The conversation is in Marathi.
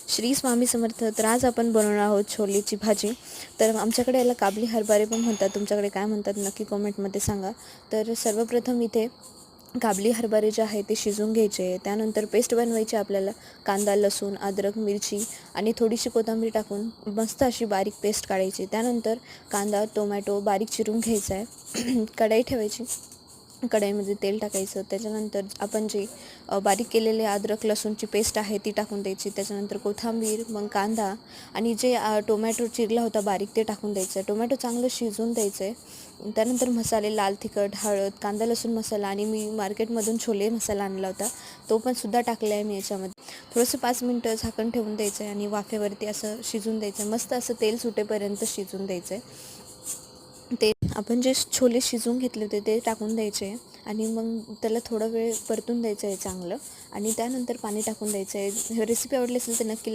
श्री स्वामी समर्थ. तर आज आपण बनवणार आहोत छोलेची भाजी. तर आमच्याकडे याला काबली हरभरे पण म्हणतात, तुमच्याकडे काय म्हणतात नक्की कमेंटमध्ये सांगा. तर सर्वप्रथम इथे काबली हरभरे जे आहे ते शिजवून घ्यायचे. त्यानंतर पेस्ट बनवायची आपल्याला. कांदा, लसूण, अद्रक, मिरची आणि थोडीशी कोथिंबीर टाकून मस्त अशी बारीक पेस्ट काढायची. त्यानंतर कांदा, टोमॅटो बारीक चिरून घ्यायचा आहे. कढई ठेवायची, कढईमध्ये तेल टाकायचं. त्याच्यानंतर आपण जी बारीक केलेले अद्रक लसूणची पेस्ट आहे ती टाकून द्यायची. त्याच्यानंतर कोथिंबीर, मग कांदा आणि जे टोमॅटो चिरला होता बारीक ते टाकून द्यायचं. टोमॅटो चांगलं शिजवून द्यायचं आहे. त्यानंतर मसाले, लाल तिखट, हळद, कांदा लसूण मसाला आणि मी मार्केटमधून छोले मसाला आणला होता, तो पण सुद्धा टाकला आहे मी याच्यामध्ये. थोडंसं 5 मिनटं झाकण ठेवून द्यायचं आहे आणि वाफेवरती असं शिजून द्यायचं आहे. मस्त असं तेल सुटेपर्यंत शिजून द्यायचं आहे. ते आपण जे छोले शिजवून घेतले होते ते टाकून द्यायचे आणि मग त्याला थोडा वेळ परतून द्यायचं आहे चांगलं. आणि त्यानंतर पाणी टाकून द्यायचं आहे. रेसिपी आवडली असेल तर नक्की